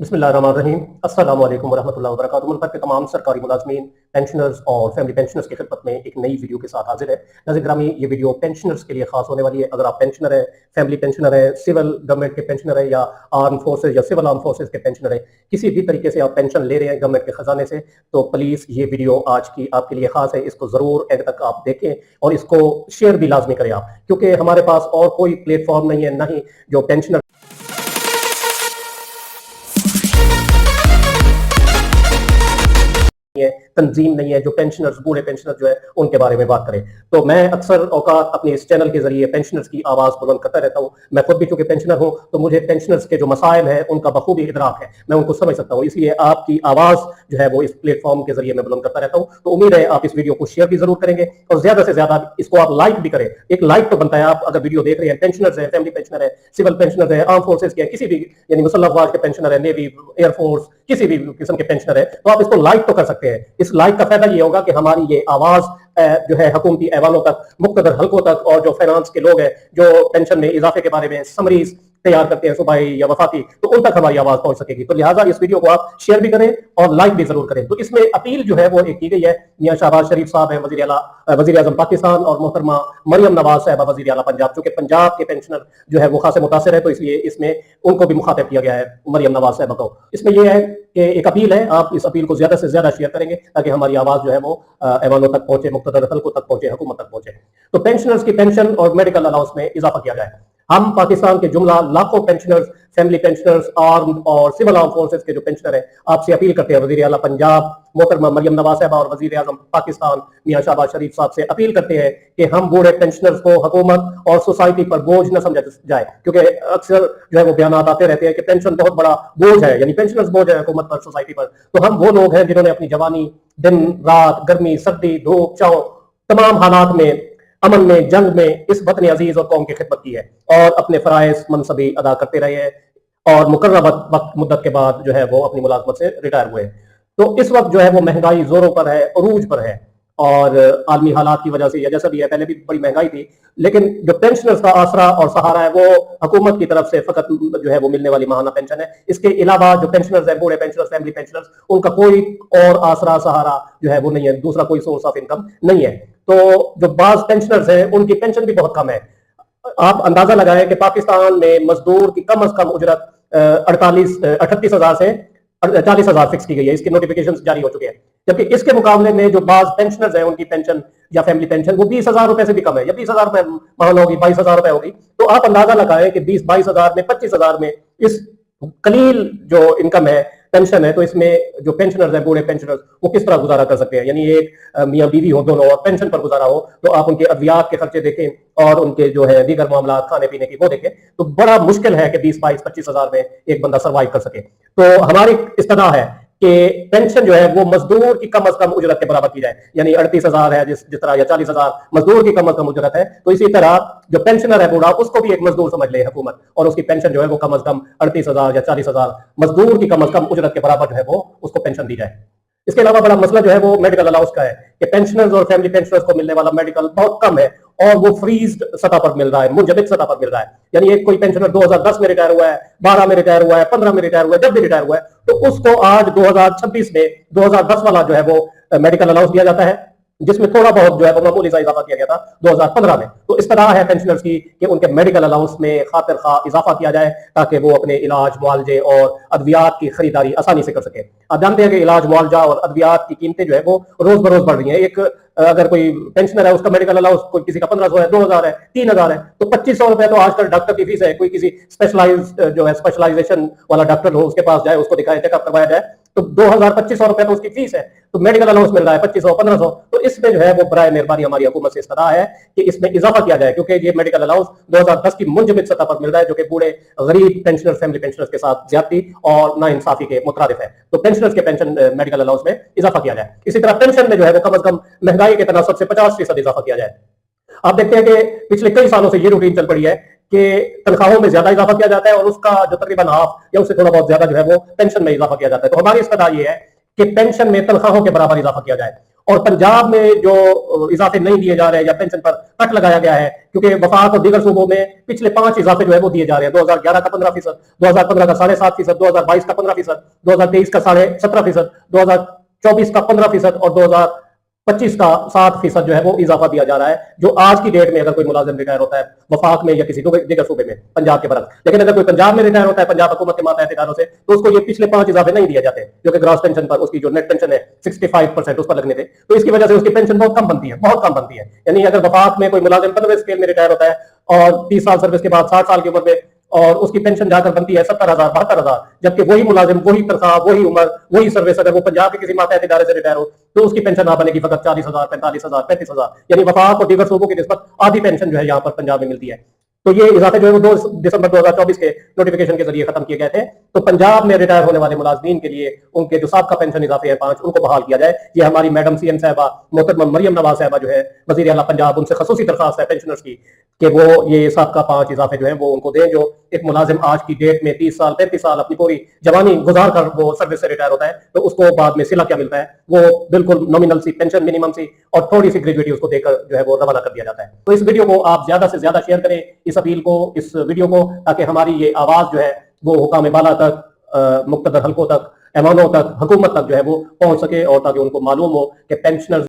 बिस्मिल्लाहिर्रहमानिर्रहीम अस्सलामु अलैकुम वरहमतुल्लाहि वबरकातुहू। मुल्क के तमाम सरकारी मुलाजमीन, पेंशनर्स और फैमिली पेंशनर्स की खिदमत में एक नई वीडियो के साथ हाजिर है। नाज़रीन ग्रामी, ये वीडियो पेंशनर्स के लिए खास होने वाली है। अगर आप पेंशनर हैं, फैमिली पेंशनर है, सिविल गवर्नमेंट के पेंशनर है या आर्म फोर्सेज या सिविल आर्म फोर्सेज के पेंशनर है, किसी भी तरीके से आप पेंशन ले रहे हैं गवर्नमेंट के खजाने से, तो प्लीज ये वीडियो आज की आपके लिए खास है। इसको जरूर एंड तक आप देखें और इसको शेयर भी लाजमी करें आप, क्योंकि हमारे पास और कोई प्लेटफॉर्म नहीं है, ना ही जो पेंशनर तंजीम नहीं है जो पेंशनर्स, बूढ़े पेंशनर जो है उनके बारे में बात करें। तो मैं अक्सर औकात अपने इस चैनल के जरिए पेंशनर्स की आवाज बुलंद करता रहता हूं। मैं खुद भी चूंकि पेंशनर हूं, तो मुझे पेंशनर्स के जो मसाइल है उनका बखूबी इदराक है, मैं उनको समझ सकता हूं। इसलिए आपकी आवाज जो है वो इस प्लेटफॉर्म के जरिए मैं बुलंद करता रहता हूं। तो उम्मीद है आप इस वीडियो को शेयर भी जरूर करेंगे और ज्यादा से ज्यादा इसको आप लाइक भी करें। एक लाइक तो बनता है, आप अगर वीडियो देख रहे हैं, पेंशनर्स है, फैमिली पेंशनर है, सिविल पेंशनर है, आर्म फोर्सेज के, किसी भी यानी मुसल्लह अफवाज के पेंशनर है, नेवी, एयरफोर्स, किसी भी किस्म के पेंशनर है, तो आप इसको लाइक तो कर सकते हैं। इस लाइक का फायदा ये होगा कि हमारी ये आवाज जो है हुकूमती ऐवानों तक, मुख्तदर हलकों तक, और जो फाइनेंस के लोग हैं जो पेंशन में इजाफे के बारे में समरीज तैयार करते हैं सूबाई या वफाकी, तो उन तक हमारी आवाज पहुंच सकेगी। तो लिहाजा इस वीडियो को आप शेयर भी करें और लाइक भी जरूर करें। तो इसमें अपील जो है वो एक की गई है। मियां शहबाज शरीफ साहब है वजीर आजम पाकिस्तान, और मोहतरमा मरियम नवाज साहबा वजीर आला पंजाब, चूंकि पंजाब के पेंशनर जो है वो खासे मुतासिर है, तो इसलिए इसमें उनको भी मुखातिब किया गया है, मरियम नवाज साहबा को। इसमें यह है कि एक अपील है, आप इस अपील को ज्यादा से ज्यादा शेयर करेंगे ताकि हमारी आवाज जो है वो ऐवानों तक पहुंचे, मुख्तदर हलकों तक पहुंचे, हुकूमत तक पहुंचे। तो पेंशनर्स की पेंशन और मेडिकल अलाउंस में इजाफा किया जाए। हम पाकिस्तान के जुमला लाखों पेंशनर्स, फैमिली पेंशनर्स, आर्म और सिविल आर्म फोर्सेज के जो पेंशनर है, आपसे अपील करते हैं, वजीर आला पंजाब मोहतरमा मरियम नवाज साहबा और वजीर आजम पाकिस्तान मियां शहबाज शरीफ साहब से अपील करते हैं कि हम बूढ़े पेंशनर्स को हुकूमत और सोसाइटी पर बोझ न समझा जाए, क्योंकि अक्सर जो है वो बयान आते रहते हैं कि पेंशन बहुत बड़ा बोझ है, यानी पेंशनर्स बोझ है हुकूमत पर, सोसाइटी पर। तो हम वो लोग हैं जिन्होंने अपनी जवानी दिन रात, गर्मी सर्दी, धूप छांव, तमाम हालात में, अमन में, जंग में इस वतन अजीज और कौम की खिदमत की है और अपने फराइज मनसबी अदा करते रहे हैं और मुकर्रर वक्त मुद्दत के बाद जो है वो अपनी मुलाजमत से रिटायर हुए। तो इस वक्त जो है वो महंगाई जोरों पर है, अरूज पर है, और आलमी हालात की वजह से, या जैसा भी है, पहले भी बड़ी महंगाई थी, लेकिन जो पेंशनर्स का आसरा और सहारा है वो हुकूमत की तरफ से फकत जो है वो मिलने वाली माहाना पेंशन है। इसके अलावा जो पेंशनर्स है, बूढ़े पेंशनर्स, फैमिली पेंशनर्स, उनका कोई और आसरा सहारा जो है वो नहीं है, दूसरा कोई सोर्स ऑफ इनकम नहीं है। तो जो बाज पेंशनर्स हैं उनकी पेंशन भी बहुत कम है। आप अंदाजा लगाएं कि पाकिस्तान में मजदूर की कम अज कम उजरत 38,000 से 40,000 फिक्स की गई है, इसके नोटिफिकेशन जारी हो चुके हैं। जबकि इसके मुकाबले में जो बाज पेंशनर्स हैं उनकी पेंशन या फैमिली पेंशन वो 20,000 रुपए से भी कम है, या 20,000 रुपए मान होगी, 22,000 रुपए होगी। तो आप अंदाजा लगाएं कि 20-22,000 में, 25,000 में इस कलील जो इनकम है, पेंशन है, तो इसमें जो पेंशनर्स हैं, बूढ़े पेंशनर्स, वो किस तरह गुजारा कर सकते हैं। यानी एक मियां बीवी हो दोनों और पेंशन पर गुजारा हो, तो आप उनके अद्वियात के खर्चे देखें और उनके जो है दीगर मामला खाने पीने की वो देखें, तो बड़ा मुश्किल है कि 20-22-25,000 में एक बंदा सर्वाइव कर सके। तो हमारी इस्तदा है कि पेंशन जो है वो मजदूर की कम अज कम उजरत के बराबर की जाए, यानी 38,000 है जिस तरह, या 40,000 मजदूर की कम अज कम उजरत है, तो इसी तरह जो पेंशनर है बूढ़ा, उसको भी एक मजदूर समझ ले हुकूमत, और उसकी पेंशन जो है वो कम अज कम 38,000 या 40,000 मजदूर की कम अज कम उजरत के बराबर जो है वो उसको पेंशन दी जाए। इसके अलावा बड़ा मसला जो है वो मेडिकल अलाउंस का है कि पेंशनर्स और फैमिली पेंशनर्स को मिलने वाला मेडिकल बहुत कम है और वो फ्रीज्ड सतह पर मिल रहा है, मुंजमद सतह पर मिल रहा है। यानी एक कोई पेंशनर 2010 में रिटायर हुआ है, 12 में रिटायर हुआ है, 15 में रिटायर हुआ है, जब भी रिटायर हुआ है, तो उसको आज 2026 में 2010 वाला जो है वो मेडिकल अलाउंस दिया जाता है, जिसमें थोड़ा बहुत जो है वो मामूली सा इजाफा किया गया था 2015 में। तो इस तरह है पेंशनर्स की कि उनके मेडिकल अलाउंस में खातिर खा इजाफा किया जाए ताकि वो अपने इलाज, मुआवजे और अद्वियात की खरीदारी आसानी से कर सके। आप जानते हैं कि इलाज, मुआवजा और अद्वियात की कीमतें जो है वो रोज बरोज बढ़ रही हैं। एक अगर कोई पेंशनर है, उसका मेडिकल अलाउंस, कोई किसी का 1,500 है, 2,000 है, 3,000 है, तो 2,500 रुपए तो आजकल डॉक्टर की फीस है। कोई किसी स्पेशलाइज जो है स्पेशलाइजेशन वाला डॉक्टर हो, उसके पास जाए, उसको दिखाए, चेकअप करवाया जाए, तो 2,000-2,500 रुपए तो उसकी फीस है। तो मेडिकल अलाउंस मिल रहा है 2,500-1,500। तो इसमें जो है वो बराए मेहरबानी हमारी हुकूमत से इस्तदा है कि इसमें इजाफा किया जाए, क्योंकि ये मेडिकल अलाउंस 2010 की मुंजमद सतह पर मिल रहा है, जो कि बूढ़े गरीब पेंशनर्स, फैमिली पेंशनर्स के साथ ज्यादती और नाइंसाफी के मुतरादिफ है। तो पेंशनर्स के पेंशन मेडिकल अलाउंस में इजाफा किया जाए। इसी तरह पेंशन में जो है वो कम अज कम महंगाई के तनासब से 50% इजाफा किया जाए। आप देखते हैं कि पिछले कई सालों से ये रूटीन चल पड़ी है कि तनख्वाहों में ज्यादा इजाफा किया जाता है और उसका जो तकरीबन हाफ या उससे थोड़ा बहुत ज्यादा जो है वो पेंशन में इजाफा किया जाता है। तो हमारी इस्तदा ये है कि पेंशन में तनख्वाहों के बराबर इजाफा किया जाए और पंजाब में जो इजाफे नहीं दिए जा रहे हैं या पेंशन पर कट लगाया गया है, क्योंकि वफाक और दीगर सूबों में पिछले 5 इजाफे जो है वो दिए जा रहे हैं। 2011 का 15%, 2015 का 7.5%, 2022 का 15%, 2023 का 17.5%, 2024 का 15% और 2025 का 7% जो है वो इजाफा दिया जा रहा है, जो आज की डेट में अगर कोई मुलाजिम रिटायर होता है वफाक में या किसी दीगर सूबे में पंजाब के बरक्स। लेकिन अगर कोई पंजाब में रिटायर होता है पंजाब हुकूमत के मातहत इदारों से, तो उसको ये पिछले 5 इजाफे नहीं दिए जाते, जो कि ग्रॉस पेंशन पर उसकी जो नेट पेंशन है 65% उस पर लगने थे। तो इसकी वजह से उसकी पेंशन बहुत कम बनती है, बहुत कम बनती है। यानी अगर वफाक में कोई मुलाजिम 15वें स्केल में रिटायर होता है और 30 साल सर्विस के बाद 60 साल की उम्र में, और उसकी पेंशन जाकर बनती है 70,000 72,000, जबकि वही मुलाजिम, वही तनख्वाह, वही उम्र, वही सर्विस, अगर वो पंजाब के किसी मातहत इदारे से रिटायर हो तो उसकी पेंशन ना बनेगी फकत 40,000 45,000 35,000। यानी वफाक और दीगर सूबों की निस्बत आधी पेंशन जो है यहाँ पर पंजाब में मिलती है। तो ये इजाफे जो है वो 2 दिसंबर 2024 के नोटिफिकेशन के जरिए खत्म किए गए थे। तो पंजाब में रिटायर होने वाले मुलाजमीन के लिए उनके जो साबका पेंशन इजाफे हैं 5, उनको बहाल किया जाए। ये हमारी मैडम सीएम साहबा मोहतरमा मरियम नवाज साहबा जो है वजीर आला पंजाब, उनसे खसूसी दरखास्त है पेंशनर्स की कि वो ये साबका 5 इजाफे जो है वो उनको दें। जो एक मुलाजिम आज की डेट में 30 साल 35 साल अपनी पूरी जवानी गुजार कर वो सर्विस से रिटायर होता है, तो उसको बाद में सिला क्या मिलता है, वो बिल्कुल नॉमिनल सी पेंशन, मिनिमम सी और थोड़ी सी ग्रेजुएटी उसको देकर जो है वो रवाना कर दिया जाता है। तो इस वीडियो को आप ज्यादा से ज्यादा शेयर करें, इस अपील को, इस वीडियो को, ताकि हमारी ये आवाज जो है वो हुकाम बाला तक, मुक्तदर हलकों तक, ऐवानों तक, हुकूमत तक जो है वो पहुंच सके, और ताकि उनको मालूम हो कि पेंशनर्स